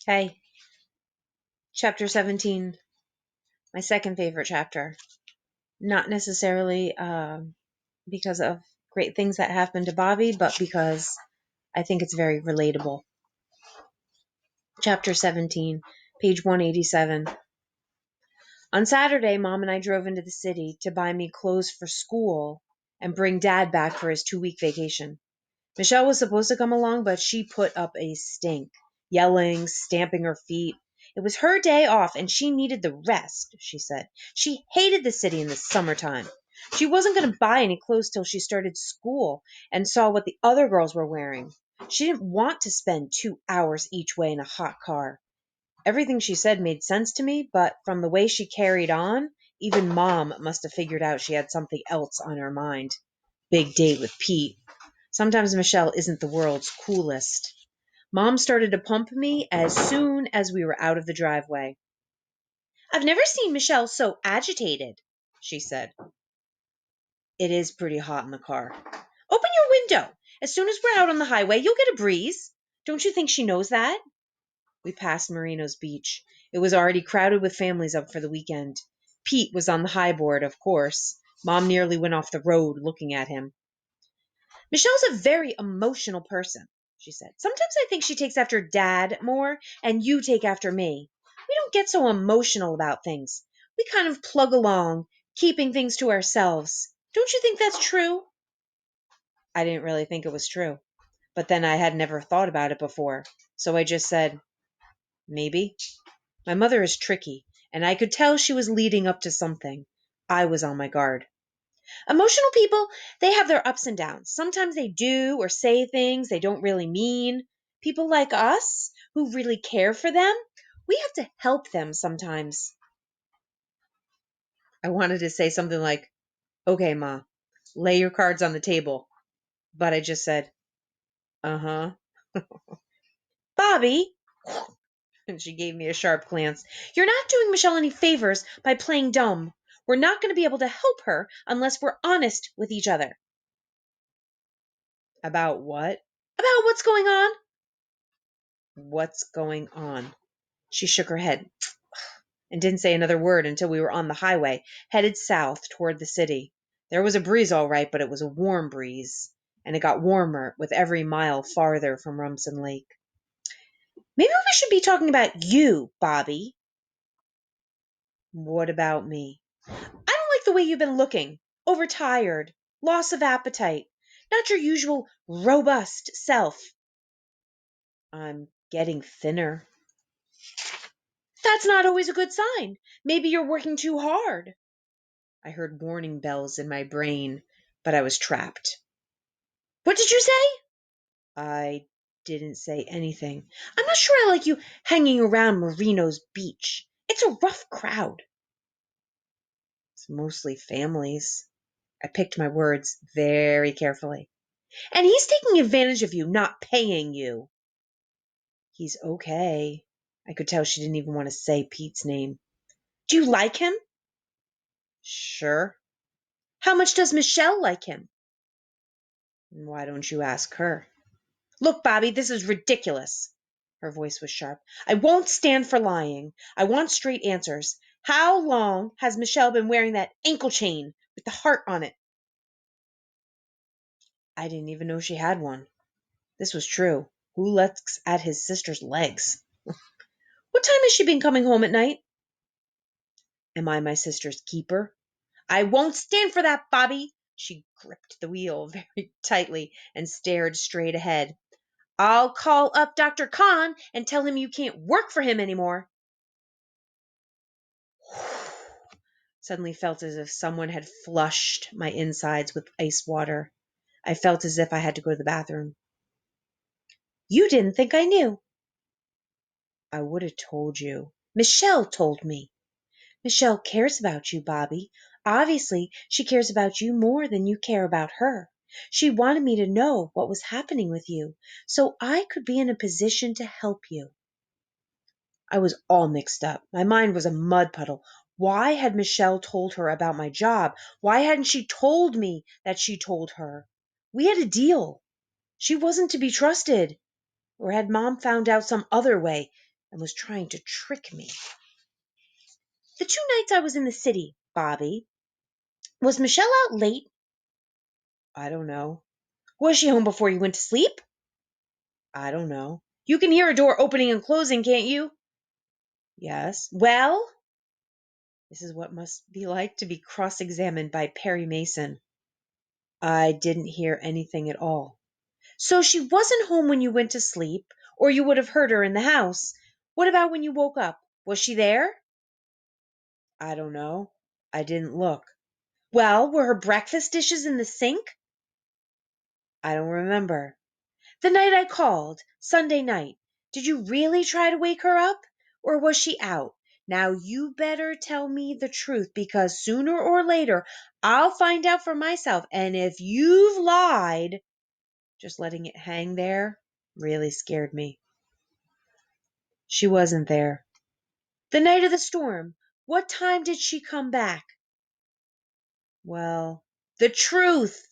Hey, chapter 17, my second favorite chapter. Not necessarily because of great things that happened to Bobby, but because I think it's very relatable. Chapter 17, page 187. On Saturday, Mom and I drove into the city to buy me clothes for school and bring Dad back for his 2-week vacation. Michelle was supposed to come along, but she put up a stink, yelling, stamping her feet. It was her day off and she needed the rest, she said. She hated the city in the summertime. She wasn't going to buy any clothes till she started school and saw what the other girls were wearing. She didn't want to spend 2 hours each way in a hot car. Everything she said made sense to me, but from the way she carried on, even Mom must have figured out she had something else on her mind. Big date with Pete. Sometimes Michelle isn't the world's coolest. Mom started to pump me as soon as we were out of the driveway. I've never seen Michelle so agitated, she said. It is pretty hot in the car. Open your window. As soon as we're out on the highway, you'll get a breeze. Don't you think she knows that? We passed Marino's beach. It was already crowded with families up for the weekend. Pete was on the high board, of course. Mom nearly went off the road looking at him. Michelle's a very emotional person, she said. Sometimes I think she takes after Dad more, and you take after me. We don't get so emotional about things. We kind of plug along, keeping things to ourselves. Don't you think that's true? I didn't really think it was true, but then I had never thought about it before, so I just said, maybe. My mother is tricky, and I could tell she was leading up to something. I was on my guard. Emotional people, they have their ups and downs. Sometimes they do or say things they don't really mean. People like us, who really care for them, we have to help them sometimes. I wanted to say something like, okay, Ma, lay your cards on the table. But I just said, uh-huh. Bobby, and she gave me a sharp glance, you're not doing Michelle any favors by playing dumb. We're not going to be able to help her unless we're honest with each other. About what? About what's going on. What's going on? She shook her head and didn't say another word until we were on the highway, headed south toward the city. There was a breeze all right, but it was a warm breeze, and it got warmer with every mile farther from Rumson Lake. Maybe we should be talking about you, Bobby. What about me? I don't like the way you've been looking. Overtired, loss of appetite, not your usual robust self. I'm getting thinner. That's not always a good sign. Maybe you're working too hard. I heard warning bells in my brain, but I was trapped. What did you say? I didn't say anything. I'm not sure I like you hanging around Marino's beach. It's a rough crowd. It's mostly families. I picked my words very carefully. And he's taking advantage of you, not paying you. He's okay. I could tell she didn't even want to say Pete's name. Do you like him? Sure. How much does Michelle like him? Why don't you ask her? Look, Bobby, this is ridiculous. Her voice was sharp. I won't stand for lying. I want straight answers. How long has Michelle been wearing that ankle chain with the heart on it? I didn't even know she had one. This was true. Who looks at his sister's legs? What time has she been coming home at night? Am I my sister's keeper? I won't stand for that, Bobby. She gripped the wheel very tightly and stared straight ahead. I'll call up Dr. Khan and tell him you can't work for him anymore. Suddenly felt as if someone had flushed my insides with ice water. I felt as if I had to go to the bathroom. You didn't think I knew. I would have told you. Michelle told me. Michelle cares about you, Bobby. Obviously, she cares about you more than you care about her. She wanted me to know what was happening with you, so I could be in a position to help you. I was all mixed up. My mind was a mud puddle. Why had Michelle told her about my job? Why hadn't she told me that she told her? We had a deal. She wasn't to be trusted. Or had Mom found out some other way? and was trying to trick me. The 2 nights I was in the city, Bobby, was Michelle out late? I don't know. Was she home before you went to sleep? I don't know. You can hear a door opening and closing, can't you? Yes. Well, this is what must be like to be cross-examined by Perry Mason. I didn't hear anything at all. So she wasn't home when you went to sleep, or you would have heard her in the house. What about when you woke up? Was she there? I don't know. I didn't look. Well, were her breakfast dishes in the sink? I don't remember. The night I called, Sunday night, did you really try to wake her up? Or was she out? Now you better tell me the truth, because sooner or later I'll find out for myself. And if you've lied, just letting it hang there really scared me. She wasn't there. The night of the storm, what time did she come back? Well, the truth.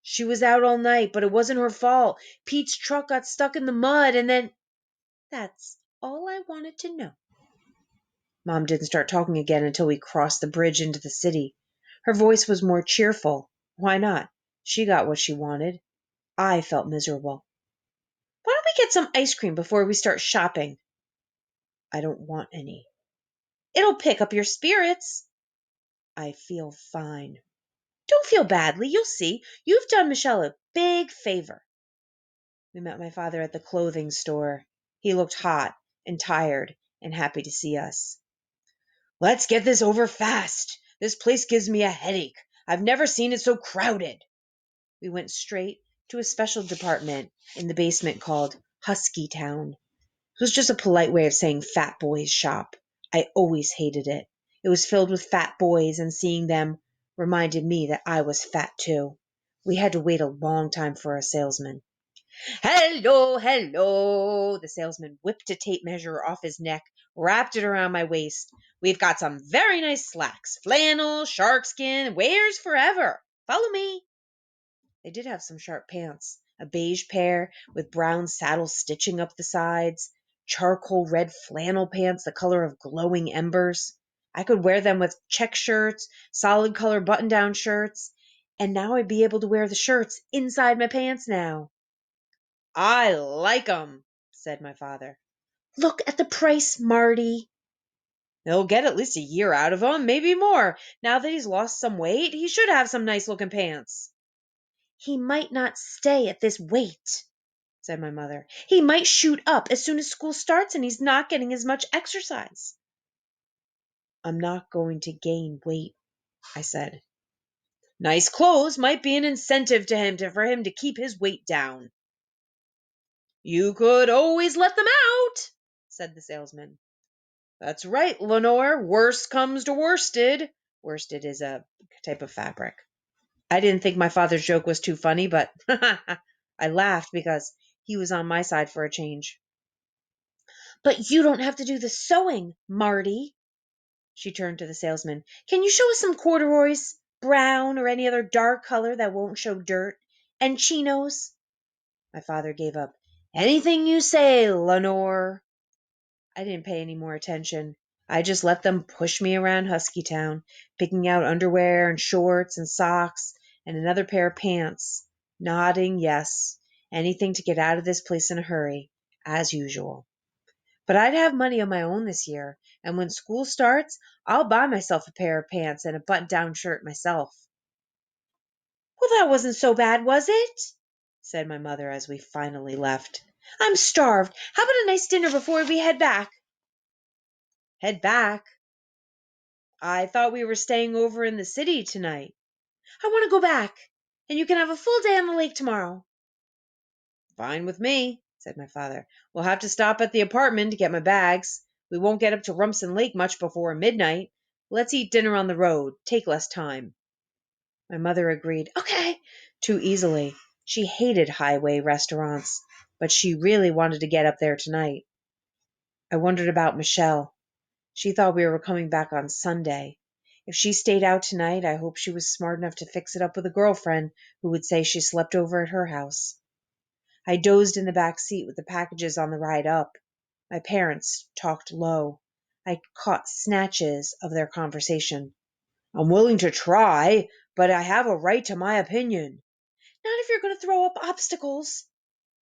She was out all night, but it wasn't her fault. Pete's truck got stuck in the mud, and then... That's all I wanted to know. Mom didn't start talking again until we crossed the bridge into the city. Her voice was more cheerful. Why not? She got what she wanted. I felt miserable. Why don't we get some ice cream before we start shopping? I don't want any. It'll pick up your spirits. I feel fine. Don't feel badly. You'll see. You've done Michelle a big favor. We met my father at the clothing store. He looked hot and tired and happy to see us. Let's get this over fast. This place gives me a headache. I've never seen it so crowded. We went straight to a special department in the basement called Husky Town. It was just a polite way of saying fat boys shop. I always hated it. It was filled with fat boys, and seeing them reminded me that I was fat too. We had to wait a long time for a salesman. Hello, hello. The salesman whipped a tape measure off his neck, wrapped it around my waist. We've got some very nice slacks, flannel, sharkskin, wears forever. Follow me. They did have some sharp pants, a beige pair with brown saddle stitching up the sides, charcoal red flannel pants the color of glowing embers. I could wear them with check shirts, solid color button-down shirts, and now I'd be able to wear the shirts inside my pants now. I like 'em, said my father. Look at the price, Marty. He'll get at least a year out of 'em, maybe more. Now that he's lost some weight, he should have some nice-looking pants. He might not stay at this weight, said my mother. He might shoot up as soon as school starts and he's not getting as much exercise. I'm not going to gain weight, I said. Nice clothes might be an incentive to him for him to keep his weight down. You could always let them out, said the salesman. That's right, Lenore. Worst comes to worsted. Worsted is a type of fabric. I didn't think my father's joke was too funny, but I laughed because he was on my side for a change. But you don't have to do the sewing, Marty. She turned to the salesman. Can you show us some corduroys, brown, or any other dark color that won't show dirt? And chinos? My father gave up. Anything you say, Lenore. I didn't pay any more attention. I just let them push me around Huskytown, picking out underwear and shorts and socks and another pair of pants, nodding yes, anything to get out of this place in a hurry, as usual. But I'd have money of my own this year, and when school starts, I'll buy myself a pair of pants and a button-down shirt myself. Well, that wasn't so bad, was it? Said my mother as we finally left. I'm starved. How about a nice dinner before we head back? Head back? I thought we were staying over in the city tonight. I want to go back, and you can have a full day on the lake tomorrow. Fine with me, said my father. We'll have to stop at the apartment to get my bags. We won't get up to Rumson Lake much before midnight. Let's eat dinner on the road. Take less time. My mother agreed, okay, too easily. She hated highway restaurants, but she really wanted to get up there tonight. I wondered about Michelle. She thought we were coming back on Sunday. If she stayed out tonight, I hope she was smart enough to fix it up with a girlfriend who would say she slept over at her house. I dozed in the back seat with the packages on the ride up. My parents talked low. I caught snatches of their conversation. I'm willing to try, but I have a right to my opinion. Not if you're going to throw up obstacles.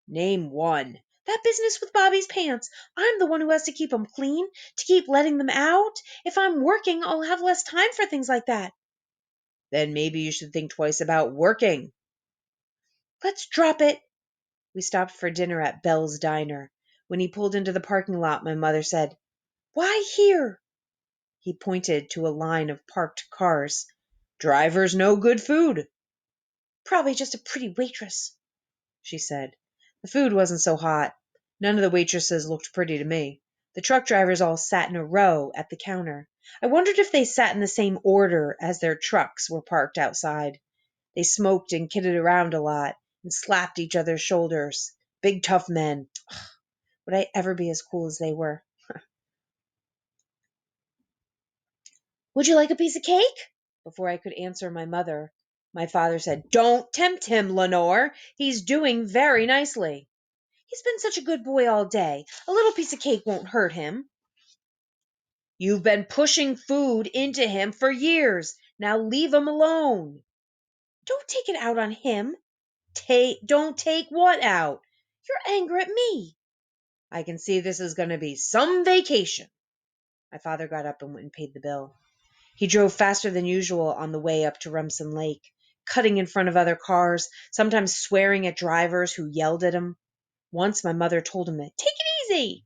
Name one. That business with Bobby's pants. I'm the one who has to keep them clean, to keep letting them out. If I'm working, I'll have less time for things like that. Then maybe you should think twice about working. Let's drop it. We stopped for dinner at Bell's Diner. When he pulled into the parking lot, my mother said, Why here? He pointed to a line of parked cars. Drivers know good food. Probably just a pretty waitress, she said. The food wasn't so hot. None of the waitresses looked pretty to me. The truck drivers all sat in a row at the counter. I wondered if they sat in the same order as their trucks were parked outside. They smoked and kidded around a lot and slapped each other's shoulders. Big, tough men. Would I ever be as cool as they were? Would you like a piece of cake? Before I could answer my father said, Don't tempt him, Lenore. He's doing very nicely. He's been such a good boy all day. A little piece of cake won't hurt him. You've been pushing food into him for years. Now leave him alone. Don't take it out on him. Don't take what out? Your anger at me. I can see this is going to be some vacation. My father got up and went and paid the bill. He drove faster than usual on the way up to Rumson Lake, cutting in front of other cars, sometimes swearing at drivers who yelled at him. Once my mother told him to take it easy.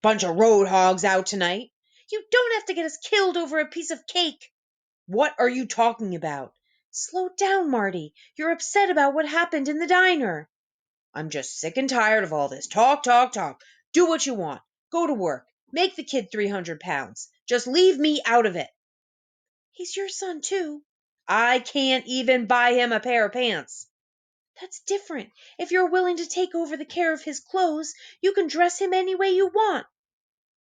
Bunch of road hogs out tonight. You don't have to get us killed over a piece of cake. What are you talking about? Slow down, Marty. You're upset about what happened in the diner. I'm just sick and tired of all this talk, talk, talk. Do what you want. Go to work. Make the kid 300 pounds. Just leave me out of it. He's your son, too. I can't even buy him a pair of pants. That's different. If you're willing to take over the care of his clothes, you can dress him any way you want.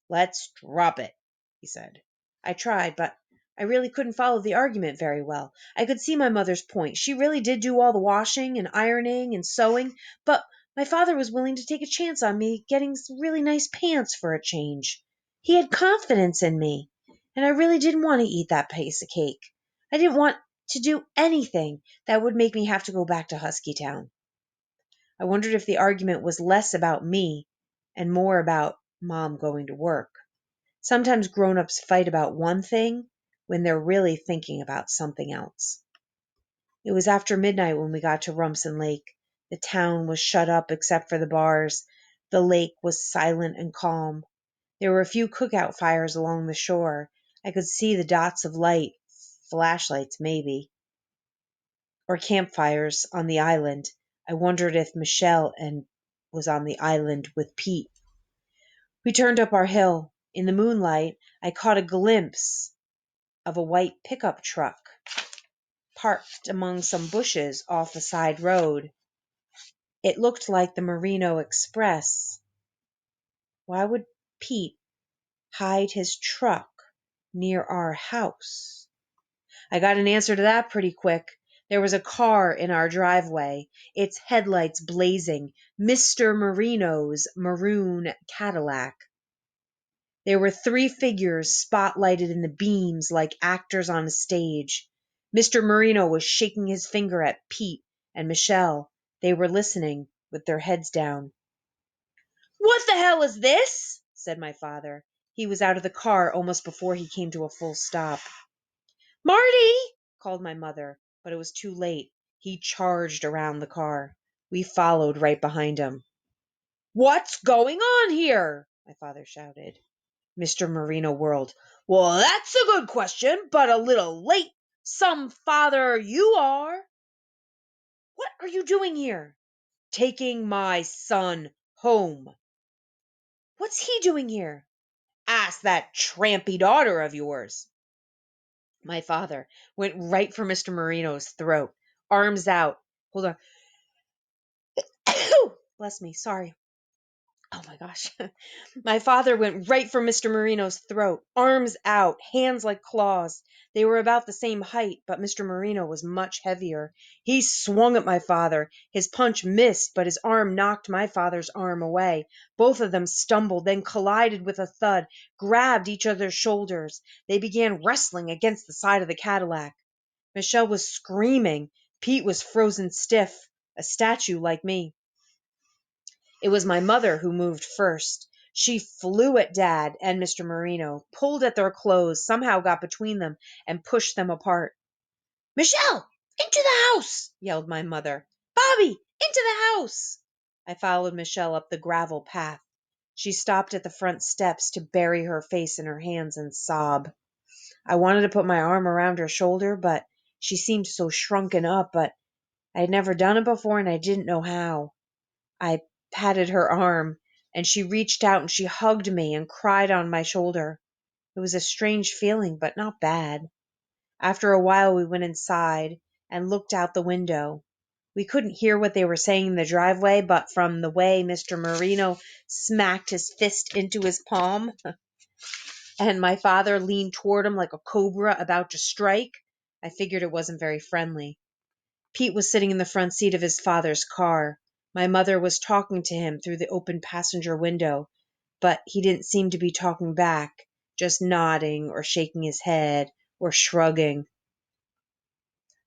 Let's drop it, he said. I tried, but I really couldn't follow the argument very well. I could see my mother's point. She really did do all the washing and ironing and sewing, but my father was willing to take a chance on me getting some really nice pants for a change. He had confidence in me, and I really didn't want to eat that piece of cake. I didn't want to do anything that would make me have to go back to Huskytown. I wondered if the argument was less about me and more about Mom going to work. Sometimes grown-ups fight about one thing when they're really thinking about something else. It was after midnight when we got to Rumson Lake. The town was shut up except for the bars. The lake was silent and calm. There were a few cookout fires along the shore. I could see the dots of light, flashlights maybe, or campfires on the island. I wondered if Michelle was on the island with Pete. We turned up our hill. In the moonlight, I caught a glimpse of a white pickup truck parked among some bushes off a side road. It looked like the Merino Express. Why would Pete hide his truck near our house? I got an answer to that pretty quick. There was a car in our driveway, its headlights blazing, Mr. Merino's maroon Cadillac. There were three figures spotlighted in the beams like actors on a stage. Mr. Marino was shaking his finger at Pete and Michelle. They were listening with their heads down. What the hell is this? Said my father. He was out of the car almost before he came to a full stop. Marty! Called my mother, but it was too late. He charged around the car. We followed right behind him. What's going on here? My father shouted. Mr. Marino whirled. Well, that's a good question, but a little late. Some father you are. What are you doing here? Taking my son home. What's he doing here? Ask that trampy daughter of yours. My father went right for Mr. Marino's throat, arms out. Hold on. Bless me, sorry. Oh my gosh. My father went right for Mr. Marino's throat, arms out, hands like claws. They were about the same height, but Mr. Marino was much heavier. He swung at my father. His punch missed, but his arm knocked my father's arm away. Both of them stumbled, then collided with a thud, grabbed each other's shoulders. They began wrestling against the side of the Cadillac. Michelle was screaming. Pete was frozen stiff, a statue like me. It was my mother who moved first. She flew at Dad and Mr. Marino, pulled at their clothes, somehow got between them, and pushed them apart. Michelle, into the house, yelled my mother. Bobby, into the house. I followed Michelle up the gravel path. She stopped at the front steps to bury her face in her hands and sob. I wanted to put my arm around her shoulder, but she seemed so shrunken up, but I had never done it before and I didn't know how. I patted her arm, and she reached out and she hugged me and cried on my shoulder. It was a strange feeling, but not bad. After a while, we went inside and looked out the window. We couldn't hear what they were saying in the driveway, but from the way Mr. Marino smacked his fist into his palm and my father leaned toward him like a cobra about to strike, I figured it wasn't very friendly. Pete was sitting in the front seat of his father's car. My mother was talking to him through the open passenger window, but he didn't seem to be talking back, just nodding or shaking his head or shrugging.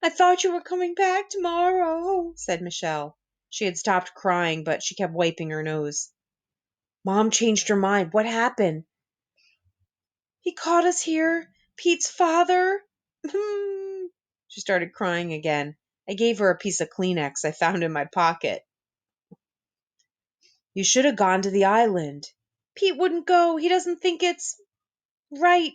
I thought you were coming back tomorrow, said Michelle. She had stopped crying, but she kept wiping her nose. Mom changed her mind. What happened? He caught us here. Pete's father. She started crying again. I gave her a piece of Kleenex I found in my pocket. You should have gone to the island. Pete wouldn't go. He doesn't think it's right.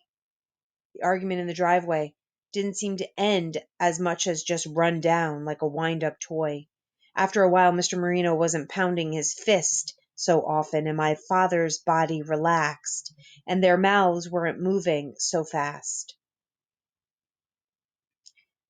The argument in the driveway didn't seem to end as much as just run down like a wind-up toy. After a while, Mr. Marino wasn't pounding his fist so often, and my father's body relaxed, and their mouths weren't moving so fast.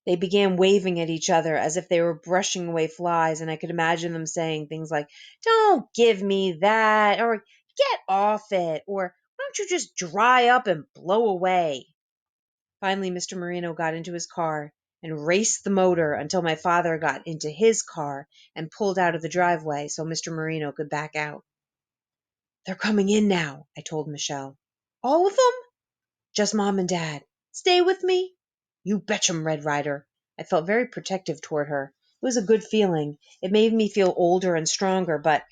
They began waving at each other as if they were brushing away flies, and I could imagine them saying things like, Don't give me that, or Get off it, or Why don't you just dry up and blow away? Finally, Mr. Marino got into his car and raced the motor until my father got into his car and pulled out of the driveway so Mr. Marino could back out. They're coming in now, I told Michelle. All of them? Just Mom and Dad. Stay with me? You betch'em, Red Ryder. I felt very protective toward her. It was a good feeling. It made me feel older and stronger, but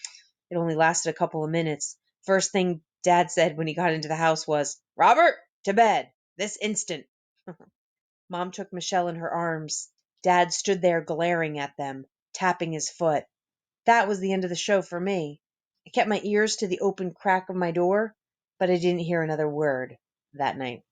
it only lasted a couple of minutes. First thing Dad said when he got into the house was, Robert, to bed, this instant. Mom took Michelle in her arms. Dad stood there glaring at them, tapping his foot. That was the end of the show for me. I kept my ears to the open crack of my door, but I didn't hear another word that night.